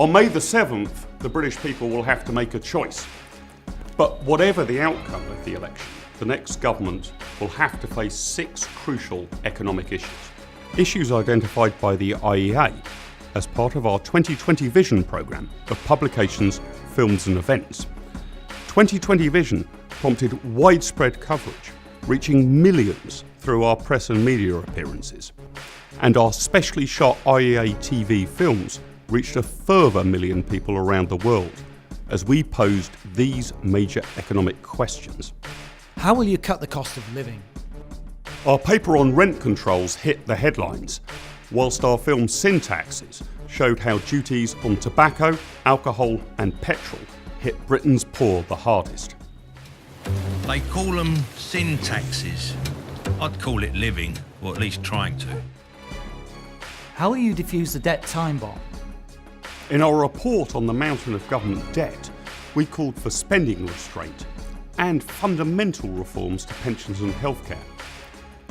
On May the 7th, the British people will have to make a choice. But whatever the outcome of the election, the next government will have to face 6 crucial economic issues. Issues identified by the IEA as part of our 2020 Vision programme of publications, films and events. 2020 Vision prompted widespread coverage, reaching millions through our press and media appearances. And our specially shot IEA TV films reached a further 1 million people around the world as we posed these major economic questions. How will you cut the cost of living? Our paper on rent controls hit the headlines, whilst our film Sin Taxes showed how duties on tobacco, alcohol and petrol hit Britain's poor the hardest. They call them sin taxes. I'd call it living, or at least trying to. How will you defuse the debt time bomb? In our report on the mountain of government debt, we called for spending restraint and fundamental reforms to pensions and healthcare,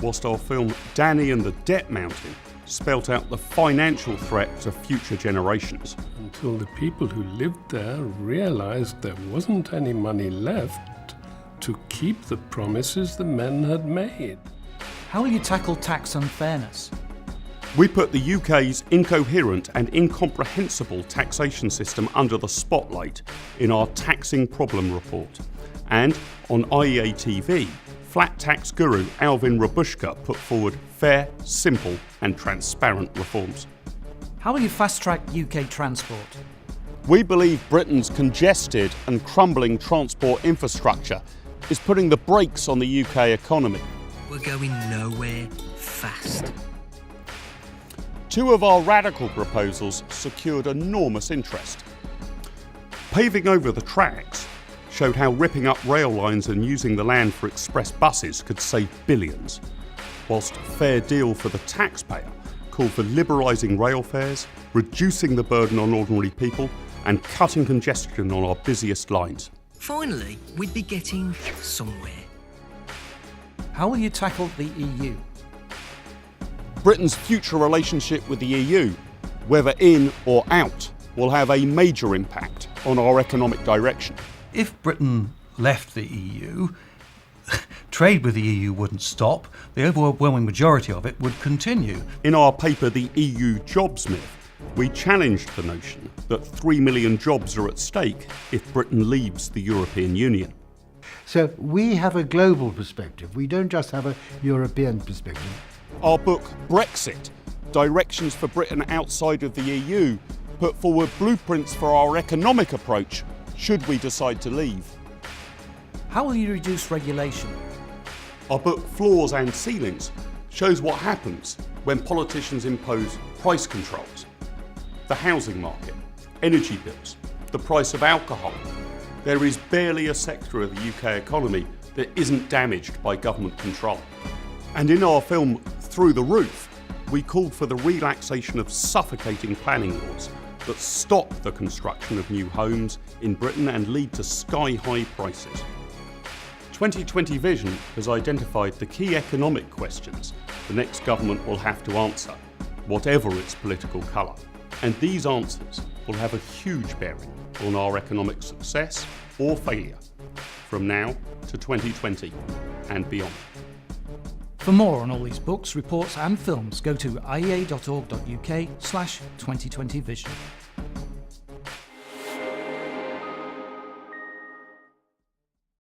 whilst our film Danny and the Debt Mountain spelt out the financial threat to future generations. Until the people who lived there realised there wasn't any money left to keep the promises the men had made. How will you tackle tax unfairness? We put the UK's incoherent and incomprehensible taxation system under the spotlight in our Taxing Problem report. And on IEA TV, flat tax guru Alvin Rabushka put forward fair, simple and transparent reforms. How will you fast-track UK transport? We believe Britain's congested and crumbling transport infrastructure is putting the brakes on the UK economy. We're going nowhere fast. 2 of our radical proposals secured enormous interest. Paving over the tracks showed how ripping up rail lines and using the land for express buses could save billions, whilst Fair Deal for the taxpayer called for liberalising rail fares, reducing the burden on ordinary people and cutting congestion on our busiest lines. Finally, we'd be getting somewhere. How will you tackle the EU? Britain's future relationship with the EU, whether in or out, will have a major impact on our economic direction. If Britain left the EU, trade with the EU wouldn't stop. The overwhelming majority of it would continue. In our paper, The EU Jobs Myth, we challenged the notion that 3 million jobs are at stake if Britain leaves the European Union. So we have a global perspective. We don't just have a European perspective. Our book, Brexit, Directions for Britain Outside of the EU, put forward blueprints for our economic approach should we decide to leave. How will you reduce regulation? Our book, Floors and Ceilings, shows what happens when politicians impose price controls. The housing market, energy bills, the price of alcohol. There is barely a sector of the UK economy that isn't damaged by government control. And in our film, Through the Roof, we called for the relaxation of suffocating planning laws that stop the construction of new homes in Britain and lead to sky-high prices. 2020 Vision has identified the key economic questions the next government will have to answer, whatever its political colour. And these answers will have a huge bearing on our economic success or failure from now to 2020 and beyond. For more on all these books, reports and films, go to iea.org.uk/2020vision.